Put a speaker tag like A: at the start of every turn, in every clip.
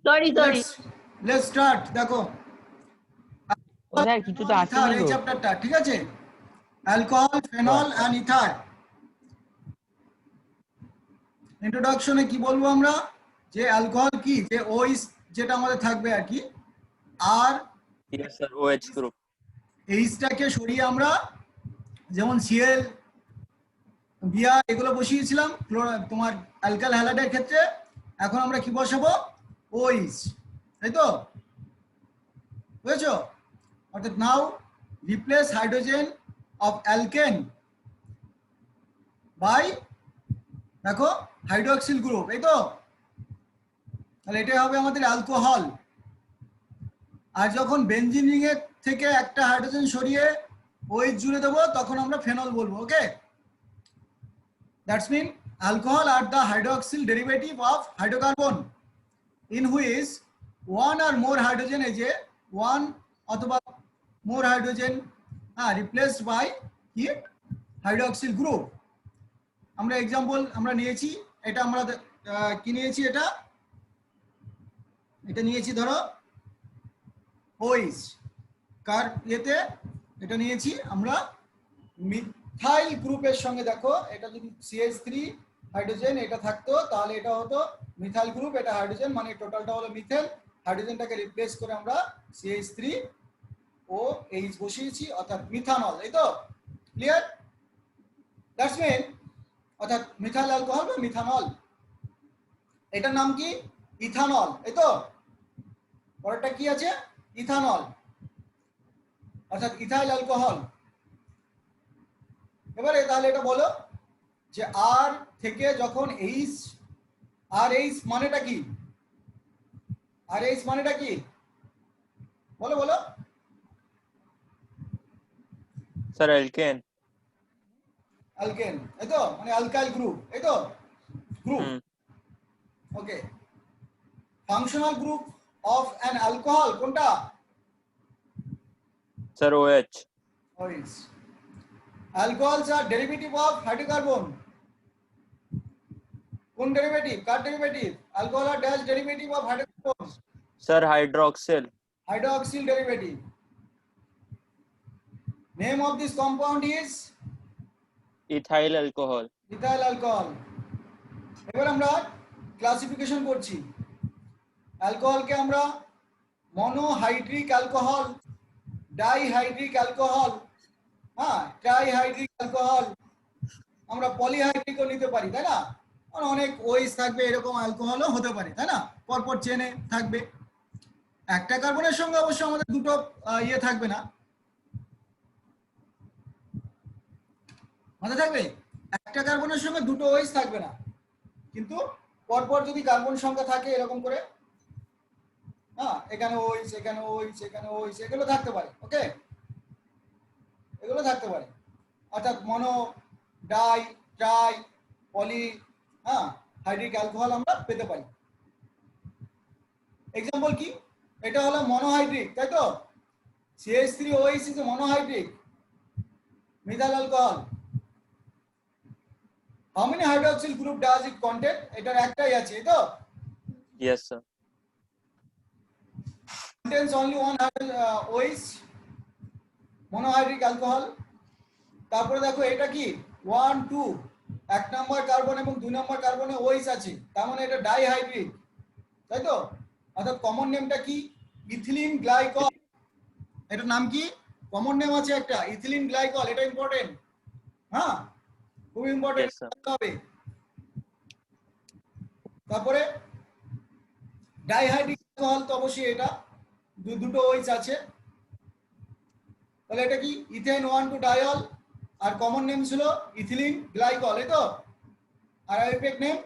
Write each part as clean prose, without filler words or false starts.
A: Sorry sorry
B: let's start. দেখো
C: sir কিছু তো আসেনি
B: এই
C: গো।
B: চ্যাপ্টারটা ঠিক আছে, অ্যালকোহল, ফেনল এন্ড ইথার। ইন্ট্রোডাকশনে কি বলবো আমরা, যে অ্যালকোহল কি, যে ওইস যেটা আমাদের থাকবে আর কি, আর
D: Yes sir, OH group.
B: এইচটাকে সরিয়ে আমরা যেমন সিএল, বিআর এগুলো বসিয়েছিলাম তোমার অ্যালকাল হ্যালাইডের ক্ষেত্রে, এখন আমরা কি বসাবো, ওইস, তাই তো, বুঝেছো? অর্থাৎ now replace hydrogen of alkane by, দেখো হাইড্রোক্সিল গ্রুপ, এই তো, তাহলে এটাই হবে আমাদের অ্যালকোহল। আর যখন বেনজিন রিং এর থেকে একটা হাইড্রোজেন সরিয়ে ওইচ জুড়ে দেবো তখন আমরা ফেনল বলবো। Okay, that's mean alcohol are the hydroxyl derivative of hydrocarbon in which one or more hydrogen is a one অথবা more hydrogen replaced by কি hydroxyl group। আমরা एग्जांपल আমরা নিয়েছি, এটা আমরা কি নিয়েছি, এটা নিয়েছি ধরো ওইচ, কার ইয়েতে এটা নিয়েছি আমরা মিথাইল গ্রুপের সঙ্গে। দেখো এটা যদি CH3 হাইড্রোজেন এটা থাকতো তাহলে এটা হতো মিথাইল গ্রুপ, এটা হাইড্রোজেন, মানে টোটালটা হলো মিথেন, হাইড্রোজেনটাকে রিপ্লেস করে আমরা CH3 ও H বসিয়েছি, অর্থাৎ মিথানল, এই তো, ক্লিয়ার? দ্যাটস মিন অর্থাৎ মিথাইল অ্যালকোহল বা মিথানল, এটার নাম কি ইথানল, এই তো, পরেরটা কি আছে, ইথানল, অর্থাৎ ইথাইল অ্যালকোহল। এবারে তাহলে এটা বলো যে আর থেকে যখন এইচ, আর এইচ মানেটা কি, আর এইচ মানেটা কি, বলো বলো।
D: Sir, alkane.
B: অ্যালকেন, এই তো, মানে অ্যালকাইল গ্রুপ, এই তো, group. Okay, functional group of an alcohol কোনটা?
D: Sir, OH.
B: OH. Alcohols are derivative of hydrocarbon. কোন ডেরিভেটিভ, কার ডেরিভেটিভ? অ্যালকোহল আর dash derivative of hydrocarbon,
D: Sir, hydroxyl.
B: Hydroxyl derivative. Name of this compound is
D: Ethyl alcohol.
B: Ethyl alcohol. এবার আমরা classification করছি, অ্যালকোহলকে আমরা monohydric alcohol, dihydric alcohol, trihydric alcohol, আমরা পলিহাইড্রিকও নিতে পারি, তাই না? অনেক ওইস থাকবে, এরকম অ্যালকোহলও হতে পারে, তাই না? পরপর চেনে থাকবে। একটা কার্বনের সঙ্গে অবশ্য আমাদের দুটো ইয়ে থাকবে না, মাথায় থাকবে, একটা কার্বনের সঙ্গে দুটো ওইস থাকবে না, কিন্তু পরপর যদি কার্বন সংখ্যা থাকে এরকম করে, এখানে ওইস, এখানে ওইস, এখানে ওইস, এগুলো থাকতে পারে। ওকে, এগুলো থাকতে পারে, অর্থাৎ মনো, ডাই, ট্রাই, পলি, হাইড্রিক অ্যালকোহল আমরা পেতে পারি। এক্সাম্পল কি, এটা হলো মনোহাইড্রিক, তাই তো, CH3OH is a monohydric methyl alcohol. How many hydroxyl group does it contain? এটার একটাই আছে, তো
D: Yes sir.
B: contains only one OH, monohydric alcohol। তারপরে দেখো এটা কি 1 2, এক নম্বর কার্বন এবং 2 নম্বর কার্বনে OH আছে, তার মানে এটা ডাইহাইড্রিক, তাই তো, অর্থাৎ কমন নেমটা কি, ইথিলিন গ্লাইকল। এটার নাম কি, কমন নেম আছে একটা, ইথিলিন গ্লাইকল, এটা ইম্পর্টেন্ট, খুব ইম্পর্টেন্ট হবে। তারপরে ডাইহাইড্রিক অ্যালকোহল, তো অবশ্যই এটা দুটো OH আছে, তাহলে এটা কি ইথেন 1 2 ডায়ল, আর কমন নেম ছিল ইথিলিন গ্লাইকল, এই তো, আর আইউপিএক নেম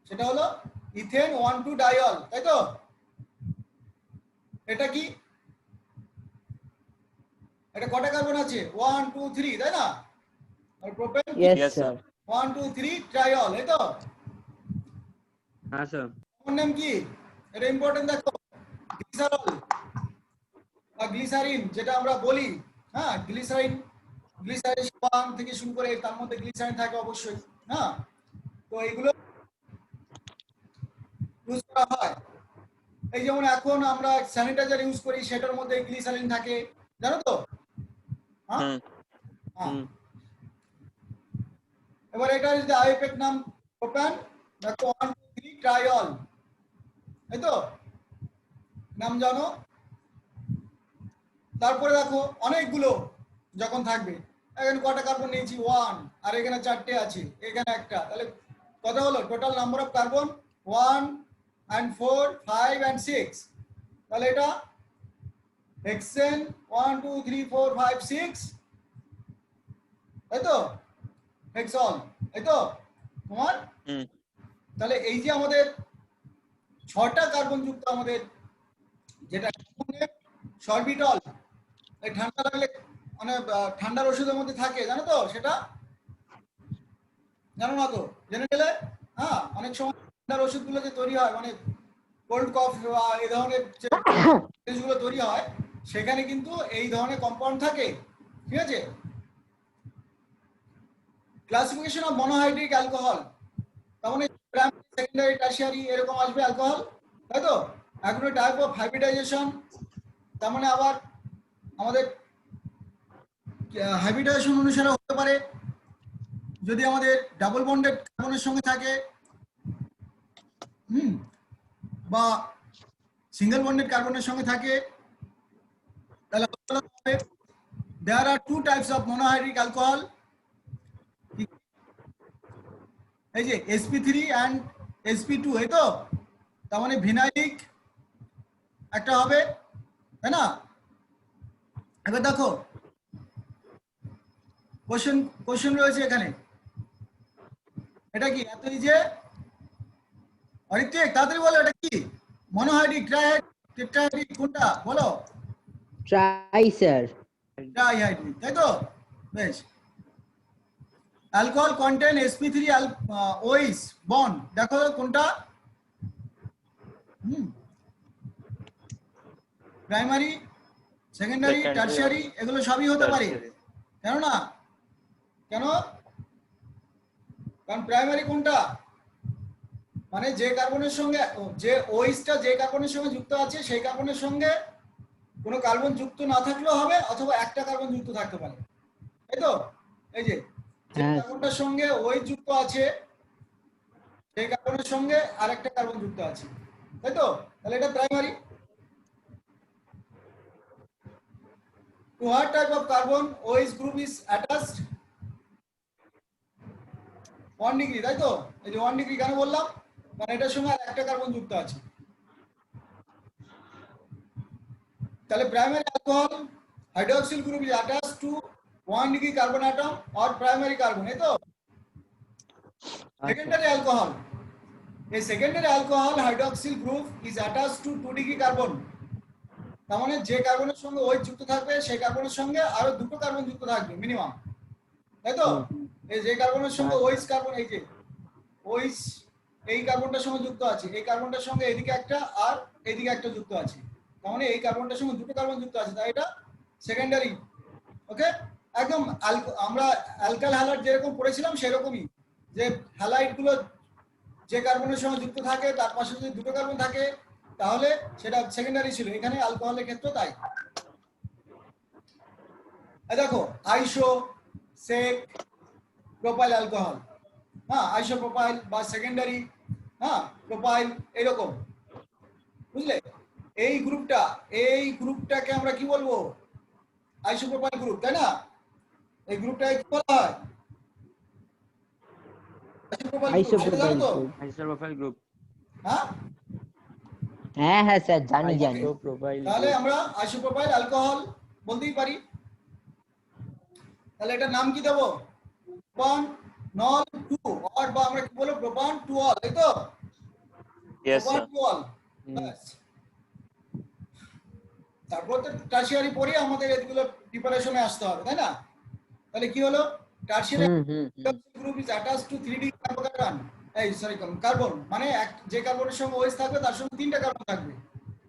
B: সেটা হলো ইথেন 1 2 ডায়ল, তাই তো। এটা কি, এটা কটা কার্বন আছে, 1 2 3, তাই না? আর প্রোপেন,
C: Yes sir.
B: 1 2 3 ট্রাইল, এই তো।
C: হ্যাঁ স্যার।
B: কমন নেম কি, এটা ইম্পর্টেন্ট, দেখো গ্লিসারল বা গ্লিসারিন যেটা আমরা বলি, গ্লিসারিন, গ্লিসারিন থেকে শুরু করে তার মধ্যে গ্লিসারিন থাকে অবশ্যই, তো এইগুলো ইউজ করা হয়। এই যেমন এখন আমরা স্যানিটাইজার ইউজ করি, সেটার মধ্যে গ্লিসারিন থাকে, জানো তো? হ্যাঁ
D: Hmm.
B: হ্যাঁ।
D: Hmm.
B: এবার এটা যদি আইপেক নাম প্রোপান, দেখো 1 2 3 ট্রাইল, তাই তো? নাম জানো? তারপরে দেখো অনেকগুলো যখন থাকবে, এখানে কটা কার্বন নিয়েছি 1, আর এখানে 4টে আছে, এখানে একটা, তাহলে কত হলো total number of carbon? 1 and 4 5 and 6, তাহলে এটা হেক্সেন 1 2 3 4 5 6, তাই তো? হেক্সল, তাই তো তোমার?
D: Hmm.
B: তাহলে এই যে আমাদের 6টা কার্বন যুক্ত আমাদের যেটা সরবিটল, এই ঠান্ডা লাগলে মানে ঠান্ডার ওষুধের মধ্যে থাকে, জানো তো সেটা? জানো না তো? জেনে গেলে হ্যাঁ, অনেক সময় ঠান্ডার ওষুধগুলো যে তৈরি হয়, মানে কোল্ড কফ বা এই ধরনের যে জিনিসগুলো তৈরি হয়, সেখানে কিন্তু এই ধরনের কম্পাউন্ড থাকে, ঠিক আছে? ক্লাসিফিকেশন অফ মনোহাইড্রিক অ্যালকোহল, তার মানে প্রাইমারি সেকেন্ডারি টারশিয়ারি এরকম আসবে অ্যালকোহল, তাই তো? এখন টাইপ অফ হাইব্রিডাইজেশন, তার মানে আবার আমাদের হাইব্রিডাইজেশন অনুসারে হতে পারে, যদি আমাদের ডাবল বন্ডেড কার্বনের সঙ্গে থাকে, বা সিঙ্গেল বন্ডেড কার্বনের সঙ্গে থাকে, তাহলে হবে দেয়ার আর 2 টাইপস অফ মনোহাইড্রিক অ্যালকোহল, এই যে sp3 and sp2, এই তো? তার মানে ভিনাইলিক একটা হবে, তাই না? এবার দেখো কোশ্চেন রয়েছে এখানে, এটা কি এত যে অরিত্রিক, তাড়াতাড়ি বলো এটা কি? মনোহাইড্রিক, ট্রাইহাইড্রিক, টেট্রাহাইড্রিক, কোনটা বলো?
C: Try sir.
B: ট্রাইহাইড্রিক, তাই তো? বেশ। Alcohol contain sp3 OH bond, দেখো কোনটা? Primary, secondary,
D: Secondary.
B: টারশিয়ারি, এগুলো সবই হতে পারে,
D: Tertiary.
B: কেন না? কেন? কারণ প্রাইমারি কোনটা, মানে যে কার্বনের সঙ্গে যে ওইসটা যে কার্বনের সঙ্গে যুক্ত আছে, সেই কার্বনের সঙ্গে কোনো কার্বন যুক্ত না থাকলেও হবে, অথবা একটা কার্বন যুক্ত থাকতে পারে, তাই তো? এই যে
C: হ্যাঁ।
B: কার্বনটার সঙ্গে ওই যুক্ত আছে, সেই কার্বনের সঙ্গে আরেকটা কার্বন যুক্ত আছে, তাই তো? তাহলে এটা primary. To what type of carbon OH group is attached? 1 degree, তাই তো? এই যে 1 ডিগ্রি কেন বললাম, মানে এটার সঙ্গে আর একটা কার্বন যুক্ত আছে, তাহলে primary alcohol hydroxyl group is attached to 1 degree carbon atom or primary carbon, এই তো? সেকেন্ডারি অ্যালকোহল, এই secondary alcohol hydroxyl group is attached to 2 degree carbon, তার মানে যে কার্বনের সঙ্গে OH যুক্ত থাকবে, সেই কার্বনের সঙ্গে আরো দুটো কার্বন যুক্ত থাকবে মিনিমাম, তাই তো? এই যে কার্বনের সঙ্গে OH কার্বন, এই যে OH এই কার্বনটার সঙ্গে যুক্ত আছে, এই কার্বনটার সঙ্গে এদিকে একটা আর এদিকে একটা যুক্ত আছে, তার মানে এই কার্বনটার সঙ্গে দুটো কার্বন যুক্ত আছে, তাই এটা সেকেন্ডারি। ওকে, একদম আমরা অ্যালকাইল হ্যালাইড যেরকম পড়েছিলাম সেরকমই, যে হ্যালাইড গুলো যে কার্বনের সঙ্গে যুক্ত থাকে তার পাশে যদি দুটো কার্বন থাকে তাহলে সেটা সেকেন্ডারি ছিল, এখানে অ্যালকোহলের ক্ষেত্রে তাই। দেখো আইসো, সেক, প্রোপাইল অ্যালকোহল, হ্যাঁ, আইসো প্রোপাইল বা সেকেন্ডারি, হ্যাঁ, প্রোপাইল, এরকম, বুঝলে? এই গ্রুপটাকে আমরা কি বলবো? আইসোপ্রোপাইল গ্রুপ, তাই না? এই গ্রুপটাকে কি বলা হয়?
C: আইসোপ্রোপাইল
B: তো?
C: গ্রুপ।
D: Isoprofile group.
B: হ্যাঁ
C: হ্যাঁ হ্যাঁ স্যার, জানি জানি।
D: Isoprofile
B: তাহলে
D: group.
B: আমরা আইসোপ্রোপাইল অ্যালকোহল বলতেই পারি। তাহলে এটার নাম কি দেবো? প্রোপান নল 2, অর বা আমরা কি বলবো প্রোপান 2 অল, তাই তো?
D: Yes,
B: প্রোপান
D: sir.
B: 2 অল, ব্যাস। তারপর তো টারশিয়ারি পরে আমাদের এগুলো প্রিপারেশনে আসতে হবে, তাই না? তাহলে কি হলো? Tertiary group is attached to 3D carbon, এই সরি কার্বন, মানে যে কার্বনের সঙ্গে OH থাকবে তার সঙ্গে 3টা কার্বন থাকবে,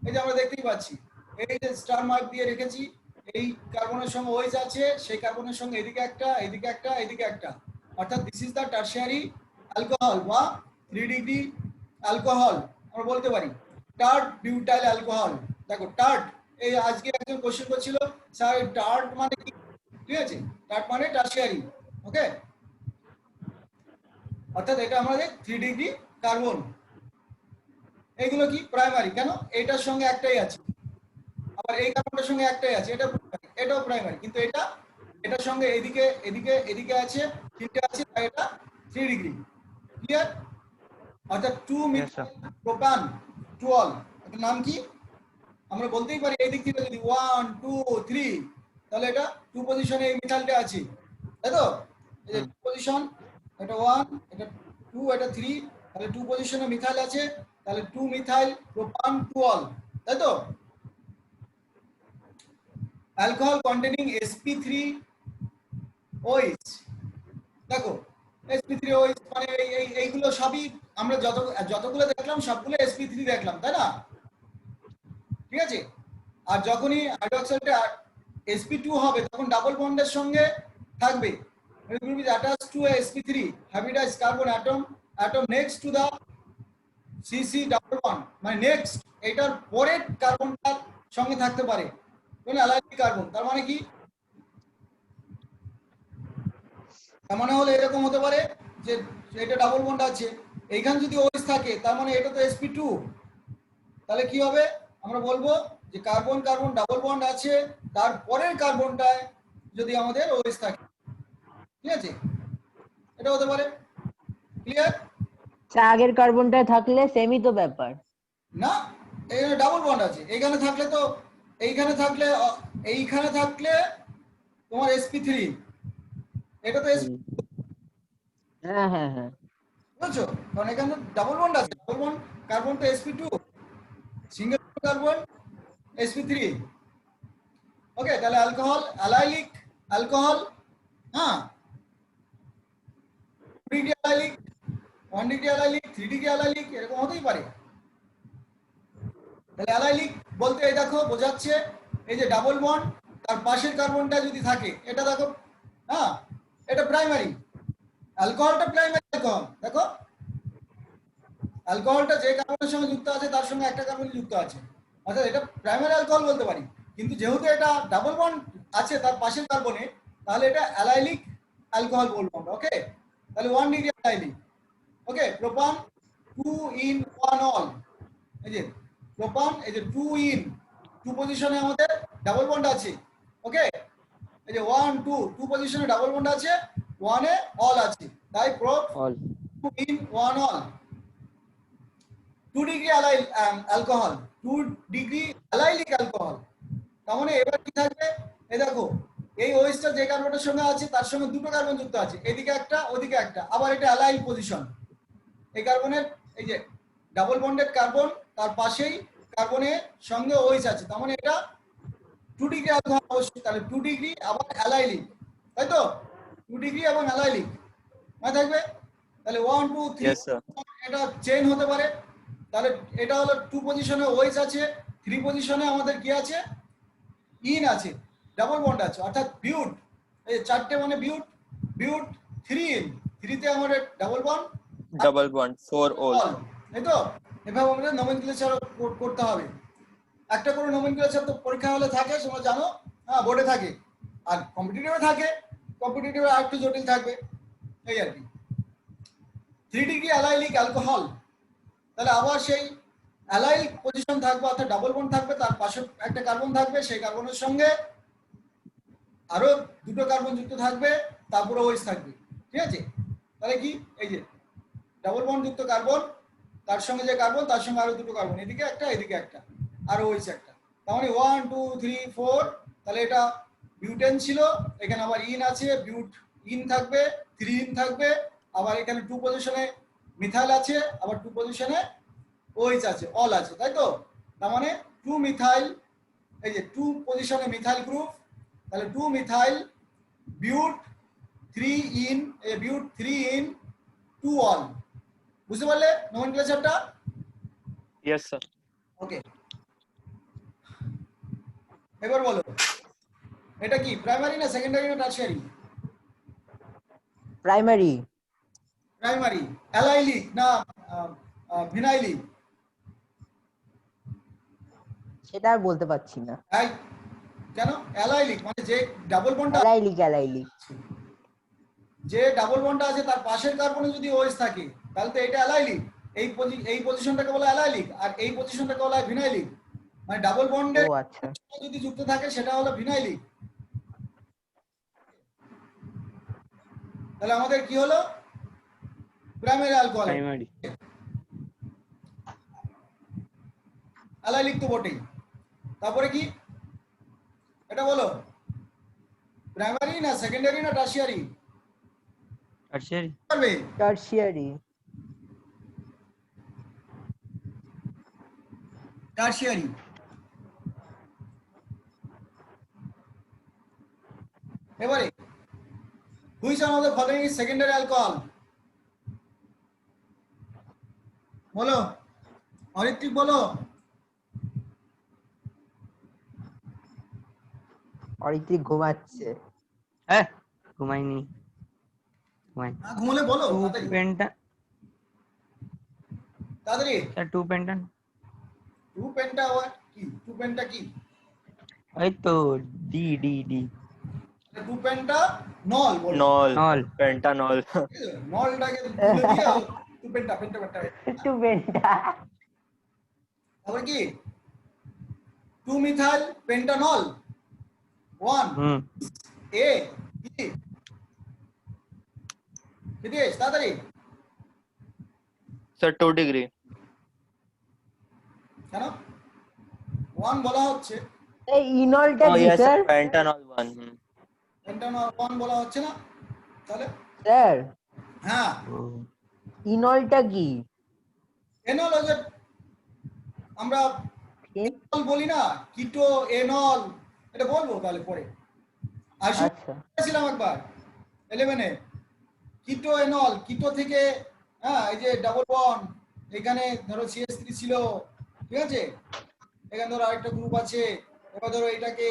B: এই যে আমরা দেখতেই পাচ্ছি, এই যে স্টার মার্ক দিয়ে রেখেছি, এই কার্বনের সঙ্গে OH আছে, সেই কার্বনের সঙ্গে এদিকে একটা, এদিকে একটা, এদিকে একটা, অর্থাৎ this is the tertiary alcohol বা 3 ডিগ্রি অ্যালকোহল আমরা বলতে পারি। Tart butyl alcohol. দেখো টার্ট, এই আজকে একজন কোশ্চেন করছিল স্যার টার্ট মানে কি, ঠিক আছে, টার্ট মানে টারশিয়ারি, ওকে, অর্থাৎ এটা আমাদের 3 ডিগ্রি কার্বন। এইগুলো কি প্রাইমারি, কেন এটার সঙ্গে একটাই আছে, আবার এই কার্বনটার সঙ্গে একটাই আছে, এটা এটাও প্রাইমারি, কিন্তু এটা এটার সঙ্গে এদিকে এদিকে এদিকে আছে, তিনটে আছে, তাই এটা 3 ডিগ্রি। ক্লিয়ার? অর্থাৎ 2
D: Yes, sir.
B: মিথাইল প্রোপান টুঅল, এটার নাম কি আমরা বলতেই পারি, এই দিক থেকে যদি 1 2 3, তাহলে এটা 2 পজিশনে এই মিথাইলটা আছে, তাই তো? এই যে 2 পজিশন, এটা 1, এটা 2, এটা 3, তাহলে 2 পজিশনে মিথাইল আছে, তাহলে 2 মিথাইল প্রোপান টুঅল, তাই তো? অ্যালকোহল কন্টেনিং sp3 OH, দেখো sp3 OH মানে এইগুলো সবই আমরা যতগুলো দেখলাম সবগুলো sp3 দেখলাম, তাই না? ঠিক আছে। আর যখনই হাইড্রোক্সাইডটা sp2 হবে তখন ডাবল বন্ডের সঙ্গে থাকবে, it will be attached to a sp3 hybridized carbon atom next to the cc double bond, মানে নেক্সট এটার পরের কার্বনটার সঙ্গে থাকতে পারে, মানে অ্যালাইলিক কার্বন। তার মানে কি, তার মানে হলো এরকম হতে পারে যে এটা ডাবল বন্ড আছে, এইখানে যদি OH থাকে তার মানে এটা তো sp2, তাহলে কি হবে, আমরা বলবো যে কার্বন কার্বন ডাবল বন্ড আছে, তার পরের কার্বনটায় যদি আমাদের OH থাকে, ঠিক আছে, এটা হতে পারে। ক্লিয়ার?
C: আগের কার্বনটা থাকলে সেমই তো ব্যাপার।
B: না, এখানে ডাবল বন্ড আছে, এইখানে থাকলে তো এইখানে থাকলে তোমার sp3, এটা তো
C: হ্যাঁ হ্যাঁ হ্যাঁ,
B: বুঝছো, কারণ এখানে ডাবল বন্ড আছে, ডাবল বন্ড কার্বন তো sp2, সিঙ্গেল কার্বন sp3। ওকে, তাহলে অ্যালকোহল অ্যালাইলিক অ্যালকোহল, হ্যাঁ, 2 degree allylic, 1 degree allylic, 3 degree allylic, এরকম হতেই পারে। তাহলে অ্যালাইলিক বলতে এই দেখো বোঝাচ্ছে এই যে ডাবল বন্ড, তার পাশের কার্বনটা যদি থাকে, এটা দেখো, হ্যাঁ, এটা প্রাইমারি, অ্যালকোহলটা প্রাইমারি অ্যালকোহল, দেখো অ্যালকোহলটা যে কার্বনের সঙ্গে যুক্ত আছে তার সঙ্গে একটা কার্বন যুক্ত আছে, অর্থাৎ এটা প্রাইমারি অ্যালকোহল বলতে পারি। কিন্তু যেহেতু এটা ডাবল বন্ড আছে তার পাশের কার্বনে, তাহলে এটা অ্যালাইলিক অ্যালকোহল বলবো আমরা। ওকে, তাহলে 1 degree allylic. Okay, প্রোপান 2 in 1 all, এই যে প্রোপান, এই যে 2 in 2 পজিশনে আমাদের ডাবল বন্ড আছে। ওকে, এই যে 1 2 2 পজিশনে ডাবল বন্ড আছে, 1 এ অল আছে, তাই prop
C: all
B: 2 in 1 all। 2 degree alcohol, 2 degree allylic alcohol. তার মানে এবার কি থাকবে, এই দেখো এই OH-টা যে কার্বনের সঙ্গে আছে তার সঙ্গে দুটো কার্বন যুক্ত আছে, এদিকে একটা ওদিকে একটা, আবার এটা অ্যালাইল পজিশন, এই কার্বনের এই যে ডাবল বন্ডেড কার্বন তার পাশেই কার্বনের সঙ্গে OH আছে, তার মানে এটা 2 ডিগ্রি অ্যালকোহল অবশ্যই, তাহলে 2 ডিগ্রি আবার অ্যালাইলিক, তাই তো, 2 ডিগ্রি এবং অ্যালাইলিক মনে থাকবে। তাহলে 1 2 3
D: Yes, sir.
B: এটা চেইন হতে পারে, তাহলে এটা হলো 2 পজিশনে OH আছে, 3 পজিশনে আমাদের কি আছে, ইন আছে, ডাবল বন্ড আছে, অর্থাৎ বিউট, এই চারটে মানে বিউট, বিউট 3 in, 3 তে আমাদের double bond,
D: Double bond, 4 all.
B: তাই তো, এভাবে আমাদের নোমেনক্লেচার করতে হবে। একটা করে নোমেনক্লেচার তো পরীক্ষা হলে থাকে, তোমরা জানো, হ্যাঁ, বোর্ডে থাকে, আর কম্পিটিটিভে থাকে, কম্পিটিটিভে আর একটু জটিল থাকবে, এই আর কি। 3 ডিগ্রি অ্যালাইলিক অ্যালকোহল, তাহলে আবার সেই অ্যালাইল পজিশন থাকবে, অর্থাৎ ডাবল বন্ড থাকবে, তার পাশে একটা কার্বন থাকবে, সেই কার্বনের সঙ্গে আরো দুটো কার্বন যুক্ত থাকবে, তারপরে OH থাকবে, ঠিক আছে। তাহলে কি, এই যে ডাবল বন্ড যুক্ত কার্বন, তার সঙ্গে যে কার্বন তার সঙ্গে আরো দুটো কার্বন, এদিকে একটা এদিকে একটা, আর OH একটা, তার মানে 1 2 3 4, তাহলে এটা বিউটেন ছিল, এখানে আবার ইন আছে, বিউট ইন থাকবে, 3 ইন থাকবে, আবার এখানে 2 পজিশনে মিথাইল আছে, আবার 2 পজিশনে OH আছে, অল আছে, তাই তো। তার মানে 2 মিথাইল, এই যে 2 পজিশনে মিথাইল গ্রুপ, তাহলে 2 মিথাইল বিউট 3 ইন, এই বিউট 3 ইন 2 অল, বুঝতে পারলে নোমেনক্লেচারটা?
D: Yes, sir.
B: ওকে, এবার বলো এটা কি প্রাইমারি না সেকেন্ডারি না টারশিয়ারি?
C: প্রাইমারি।
B: প্রাইমারি। অ্যালাইলিক না ভিনাইলিক?
C: সেটা আর বলতে পারছি না।
B: এই কেন অ্যালাইলিক মানে যে ডাবল বন্ডটা
C: অ্যালাইলিক অ্যালাইলিক।
B: যে ডাবল বন্ডটা আছে তার পাশের কার্বনে যদি ওএইচ থাকে তাহলে তো এটা অ্যালাইলিক। এই পজিশনটাকে বলা অ্যালাইলিক আর এই পজিশনটাকে বলা ভিনাইলিক। মানে ডাবল
C: ও
B: বন্ডের
C: আচ্ছা।
B: যদি যুক্ত থাকে সেটা হলো ভিনাইলিক। তাহলে আমাদের কি হলো প্রাইমারি অ্যালকোহল,
A: প্রাইমারি।
B: অ্যালাইলিক তো বটেই। তারপরে কি এটা বলো প্রাইমারি না সেকেন্ডারি না টারশিয়ারি
A: টারশিয়ারি।
B: পারবে?
C: টারশিয়ারি।
B: টারশিয়ারি। এবারে which one of the following is secondary alcohol? বলো অরিত্রিক বলো।
C: অরিত্রিক ঘুমাচ্ছে।
A: হ্যাঁ, ঘুমাইনি। ঘুমাই।
B: না ঘুমলে বলো
A: টু
B: তাড়াতাড়ি
A: পেন্টান।
B: তাড়াতাড়ি।
A: Sir two pentane.
B: Two penta কি? টু পেন্টা কি?
A: ওই তো ডি ডি ডি।
B: টু পেন্টা নল বলো।
D: Nol.
A: নল।
D: Pentanol.
B: নলটাকে তুলে দিয়ে two penta penta penta.
C: Two penta.
B: তারপর কি টু মিথাইল পেন্টানল 1
A: হুম।
B: এ কি হিতেশ তাড়াতাড়ি।
D: Sir, 2 degree.
B: কেন 1 বলা হচ্ছে?
C: এই ইনলটা
D: Oh
C: কি
D: yes,
C: স্যার?
D: sir. Pentanol 1.
B: পেন্টানল 1 বলা হচ্ছে না তাহলে?
C: স্যার
B: হ্যাঁ
A: ও
C: ইনলটা কি?
B: এনল হচ্ছে আমরা
C: কি?
B: এনল বলি না কিটো এনল, এটা বলবো তাহলে পরে।
C: আচ্ছা
B: ছিলাম একবার 11 এ কিটো এনল, কিটো থেকে হ্যাঁ এই যে ডাবল বন্ড এখানে ধরো CH3 ছিল, ঠিক আছে, এখানে ধরো আরেকটা গ্রুপ আছে, এবার ধরো এটাকে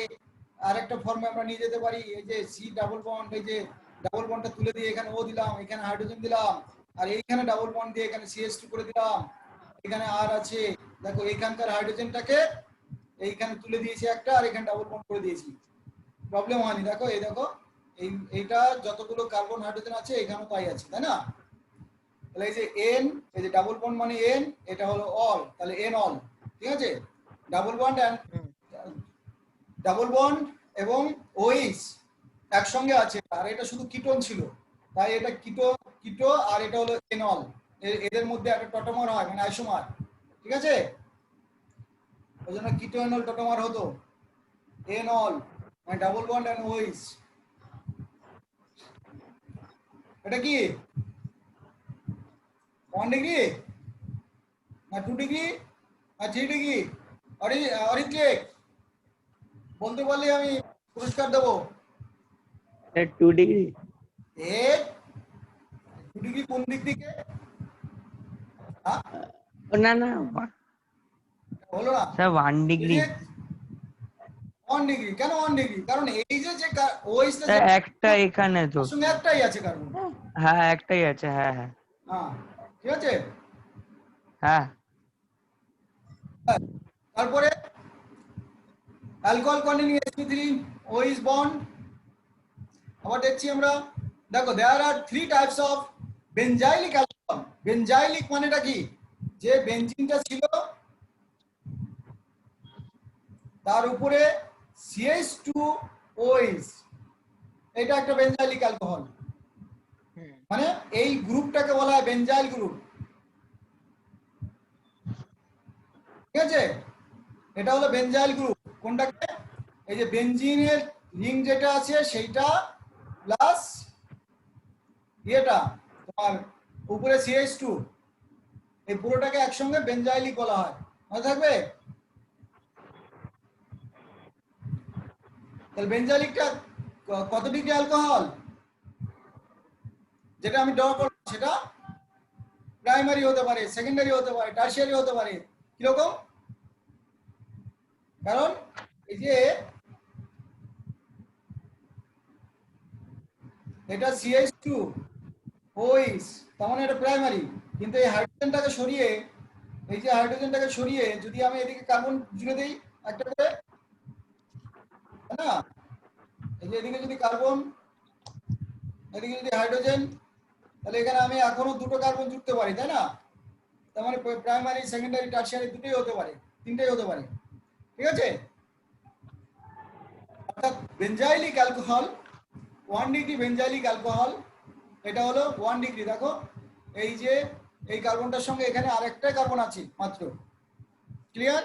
B: আরেকটা ফর্মে আমরা নিয়ে যেতে পারি, এই যে সি ডাবল বন্ড, এই যে ডাবল বন্ডটা তুলে দিয়ে এখানে ও দিলাম, এখানে হাইড্রোজেন দিলাম, আর এইখানে ডাবল বন্ড দিয়ে এখানে CH2 করে দিলাম, এখানে আর আছে দেখো এইখানকার হাইড্রোজেনটাকে এইখানে তুলে দিয়েছি একটা, আর এখানে ডাবল বন্ড করে দিয়েছি, প্রবলেম হয়নি। দেখো এই দেখো এইটা যতগুলো কার্বন হাইড্রোজেন আছে এখানেও তাই আছে, তাই না? তাহলে এই যে এন, এই যে ডাবল বন্ড মানে এন, এটা হলো অল, তাহলে এন অল, ঠিক আছে। Double bond and double bond এবং ওইচ একসঙ্গে আছে, আর এটা শুধু কিটোন ছিল, তাই এটা কিটো আর এটা হলো এনল, এদের মধ্যে একটা টটোমার হয় মানে আইসোমার, ঠিক আছে, ওই জন্য কিটো এনল টটোমার হতো, এনল মানে ডাবল বন্ড এন্ড ওইচ। এটা কি 1 ডিগ্রি না 2 ডিগ্রি না 3 ডিগ্রি? অরিত্রিক বলতে পারলে আমি পুরস্কার দেবো।
A: Sir 2 degree.
B: এ 2 ডিগ্রি কোন দিক থেকে? হ্যাঁ
A: না না
B: হলো না
A: স্যার 1 ডিগ্রি।
B: 1 ডিগ্রি কেন 1 ডিগ্রি? কারণ এই যে ওইসটা
A: স্যার একটা এখানে তো।
B: সঙ্গে একটাই আছে কার্বন।
A: হ্যাঁ একটাই আছে। হ্যাঁ হ্যাঁ
B: হ্যাঁ ঠিক আছে।
A: হ্যাঁ।
B: তারপরে alcohol containing sp3 OH bond. আবার দেখছি আমরা, দেখো দেয়ার আর 3 টাইপস অফ বেনজাইলিক অ্যালকোহল। বেনজাইলিক মানেটা কি? যে বেনজিনটা ছিল তার উপরে CH2OH, এটা একটা বেনজাইলিক অ্যালকোহল, মানে এই গ্রুপটাকে বলা হয় বেনজাইল গ্রুপ, ঠিক আছে। এটা হলো বেনজাইল গ্রুপ। কোনটাকে? এই যে বেনজিনের রিং যেটা আছে সেইটা প্লাস এটা তোমার উপরে CH2, এই পুরোটাকে একসঙ্গে বেনজাইলিক বলা হয়, মনে থাকবে? তাহলে বেনজাইলিকটা কত ডিগ্রি অ্যালকোহল যেটা আমি ড্র করব সেটা প্রাইমারি হতে পারে, সেকেন্ডারি হতে পারে, টারশিয়ারি হতে পারে। কিরকম? কারণ এই যে এটা CH2OH, তার মানে এটা প্রাইমারি, কিন্তু এই হাইড্রোজেনটাকে সরিয়ে, এই যে হাইড্রোজেনটাকে সরিয়ে যদি আমি এদিকে কার্বন জুড়ে দেই একটা করে, তাই না? এই যে এদিকে যদি কার্বন, এদিকে যদি হাইড্রোজেন, তাহলে এখানে আমি এখনো দুটো কার্বন জুড়তে পারি, তাই না? তার মানে প্রাইমারি, সেকেন্ডারি, টারশিয়ারি দুটোই হতে পারে, তিনটেই হতে পারে, ঠিক আছে? অর্থাৎ বেঞ্জাইলিক অ্যালকোহল 1 ডিগ্রি বেঞ্জাইলিক অ্যালকোহল, এটা হলো 1 ডিগ্রি। দেখো এই যে এই কার্বনটার সঙ্গে এখানে আরেকটা কার্বন আছে মাত্র, ক্লিয়ার?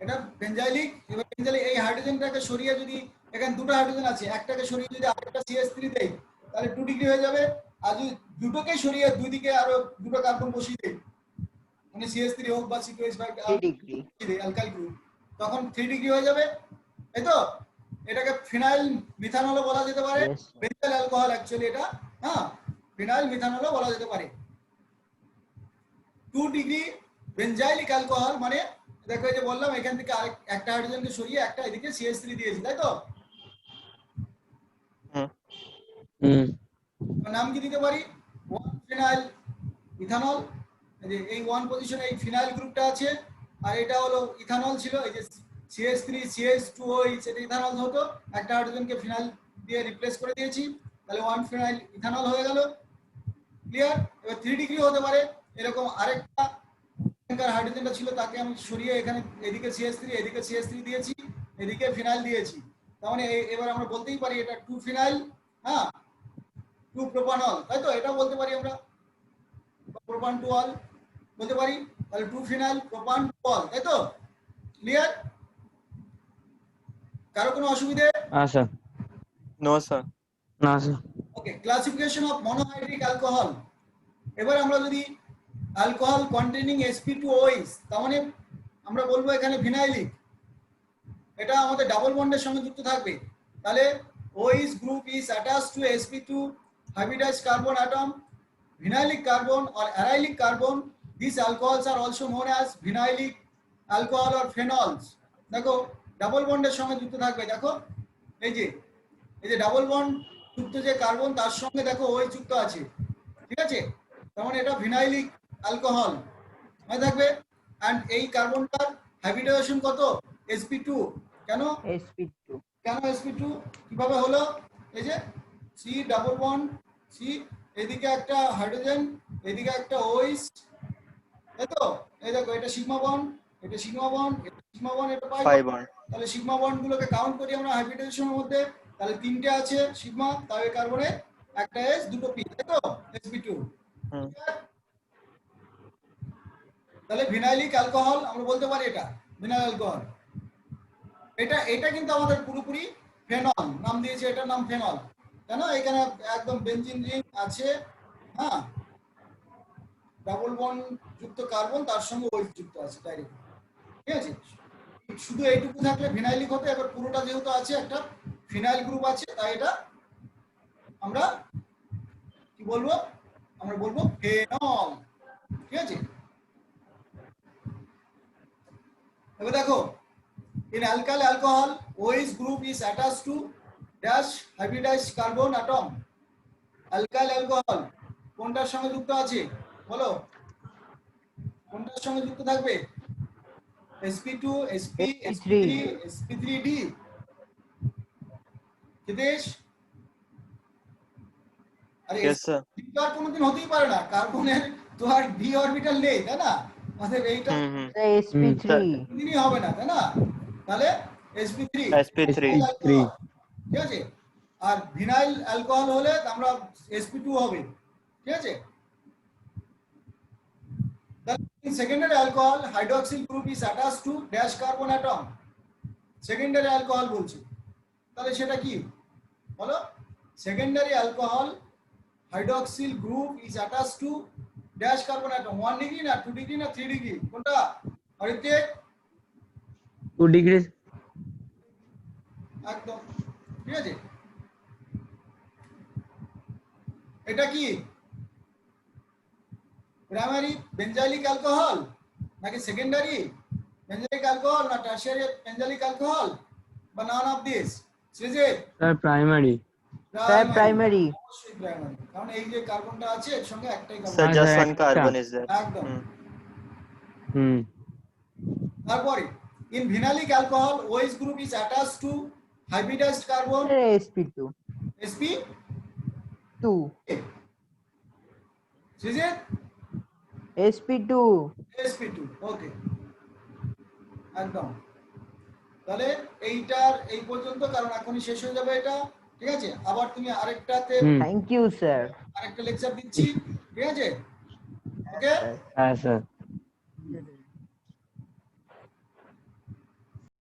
B: এটা বেঞ্জাইলিক। এবার বেঞ্জাইলিক এই হাইড্রোজেনটাকে সরিয়ে যদি এখানে দুটো হাইড্রোজেন আছে, একটাকে সরিয়ে যদি আরেকটা CH3 দেই তাহলে 2 ডিগ্রি হয়ে যাবে। আর যদি দুটোকে সরিয়ে দুই দিকে আরো দুটো কার্বন বসিয়ে দেই, মানে CH3 হোক বা C2H5
C: 3 ডিগ্রি
B: অ্যালকাইল গ্রুপ, তখন 3 ডিগ্রি হয়ে যাবে, তাই তো? এটাকে ফিনাইল মিথানলও বলা যেতে পারে।
C: Yes, sir.
B: Benzyl alcohol actually এটা, হ্যাঁ, ফিনাইল মিথানলও বলা যেতে পারে। 2 ডিগ্রি বেঞ্জাইলিক অ্যালকোহল মানে দেখো এই যে বললাম এখান থেকে আরেক একটা হাইড্রোজেনকে সরিয়ে একটা এদিকে CH3 দিয়েছি, তাই তো?
A: হুম
B: নাম কি দিতে পারি? 1 ফিনাইল ইথানল। এই 1 পজিশনে এই ফিনাইল গ্রুপটা আছে, আর এটা হলো ইথানল ছিল, এই যে CH3 CH2OH এটা ইথানল হতো, একটা হাইড্রোজেনকে ফিনাইল দিয়ে রিপ্লেস করে দিয়েছি, তাহলে 1 ফিনাইল ইথানল হয়ে গেল, ক্লিয়ার? এবার 3 ডিগ্রি হতে পারে। এরকম আরেকটা হাইড্রোজেনটা ছিল তাকে আমি সরিয়ে এখানে এদিকে CH3 এদিকে CH3 দিয়েছি, এদিকে ফিনাইল দিয়েছি, তার মানে এবার আমরা বলতেই পারি এটা 2 ফিনাইল, হ্যাঁ, 2 প্রোপানল, তাই তো? এটা বলতে পারি আমরা, প্রোপান টু অল বলতে পারি, তাহলে 2 ফিনাইল প্রোপান টু অল, তাই তো? ক্লিয়ার? কারো কোনো অসুবিধে?
A: হ্যাঁ স্যার
D: No, sir.
A: না sir
B: okay, classification of monohydric alcohol. এবার আমরা যদি অ্যালকোহল কন্টেনিং sp2OH, তার মানে আমরা বলবো এখানে ভিনাইলিক, এটা আমাদের ডাবল বন্ডের সঙ্গে যুক্ত থাকবে, তাহলে OH group is attached to sp2 hybridized carbon atom, vinylic carbon or arylic carbon. These alcohols are also known as vinylic alcohol or phenols. দেখো ডাবল বন্ডের সঙ্গে যুক্ত থাকবে, দেখো এই যে ডাবল বন্ড যুক্ত যে কার্বন তার সঙ্গে দেখো OH যুক্ত আছে, ঠিক আছে? তার মানে এটা ভিনাইলিক অ্যালকোহল মনে থাকবে। এন্ড এই কার্বনটার হাইব্রিডাইজেশন কত? sp2। কেন
C: sp2
B: কেন sp2 কিভাবে হলো? এই যে C ডাবল বন্ড C, এদিকে একটা হাইড্রোজেন, এদিকে একটা OH, তাই তো? এই দেখো এটা সিগমা বন্ড, এটা সিগমা বন্ড, এটা সিগমা বন্ড, এটা পাই
D: Pi
B: বন্ড।
D: bond.
B: তাহলে সিগমা বন্ড গুলোকে কাউন্ট করি আমরা হাইব্রিডাইজেশনের মধ্যে, তাহলে তিনটে আছে সিগমা, তাহলে কার্বনে একটা S দুটো P, তাই তো? sp2।
D: Hmm.
B: তাহলে ভিনাইলিক অ্যালকোহল আমরা বলতে পারি এটা ভিনাইল অ্যালকোহল। এটা কিন্তু আমাদের পুরোপুরি ফেনল, নাম দিয়েছে, এটার নাম ফেনল, কেন? এখানে একদম বেনজিন রিং আছে, হ্যাঁ, ডাবল বন্ড যুক্ত কার্বন তার সঙ্গে OH যুক্ত আছে ডাইরেক্ট, ঠিক আছে? শুধু এইটুকু থাকলে ভিনাইলিক হতো, এবার পুরোটা যেহেতু আছে একটা ফিনাইল গ্রুপ আছে, তাই এটা আমরা কি বলবো? আমরা বলবো ফেনল, ঠিক আছে? এবার দেখো in alkyl alcohol OH group is attached to dash hybridized carbon atom. alkyl alcohol কোনটার সঙ্গে যুক্ত আছে বলো? কোনটার সঙ্গে যুক্ত থাকবে? sp2 sp sp3 sp3d। Hitesh, আরে
D: Yes, sir.
B: তো আর কোনোদিন হতেই পারে না, কার্বনের তো আর d অরবিটাল নেই, তাই না? অতএব এইটা
D: Mm-hmm.
C: sp3
B: কোনোদিনই হবে না, তাই না? তাহলে sp3
D: sp3
B: ঠিক আছে? আর ভিনাইল অ্যালকোহল হলে আমরা sp2 হবে, ঠিক আছে? In secondary alcohol hydroxyl group is attached to dash carbon atom. secondary alcohol বলছি, তাহলে সেটা কি বলো? secondary alcohol hydroxyl group is attached to dash carbon atom. 1 degree না 2 ডিগ্রি না 3 ডিগ্রি, কোনটা? হরিতেক
A: 2 ডিগ্রি
B: একদম, ঠিক আছে? এটা কি প্রাইমারি বেঞ্জাইলিক অ্যালকোহল নাকি সেকেন্ডারি বেঞ্জাইলিক অ্যালকোহল না টারশিয়ারি বেঞ্জাইলিক অ্যালকোহল বা none of this? Srijit,
A: sir primary
C: primary
B: অবশ্যই প্রাইমারি, কারণ এই যে কার্বনটা আছে এর সঙ্গে একটাই
D: Sir,
B: carbon,
D: just
A: Sir,
D: one
A: একটা।
D: carbon is there.
B: একদম।
D: Hmm.
A: হুম
B: তারপরে in phenolic alcohol OH group is attached to hybridized carbon
C: sp2
B: sp
C: 2
B: is it
C: sp2
B: sp2 ওকে একদম তাহলে এইটার এই পর্যন্ত, কারণ এখনই শেষ হয়ে যাবে এটা, ঠিক আছে? আবার তুমি আরেকটাতে
A: হুম।
C: থ্যাংক ইউ স্যার
B: আরেকটা লেকচার দিচ্ছি, ঠিক আছে? ওকে
A: হ্যাঁ স্যার।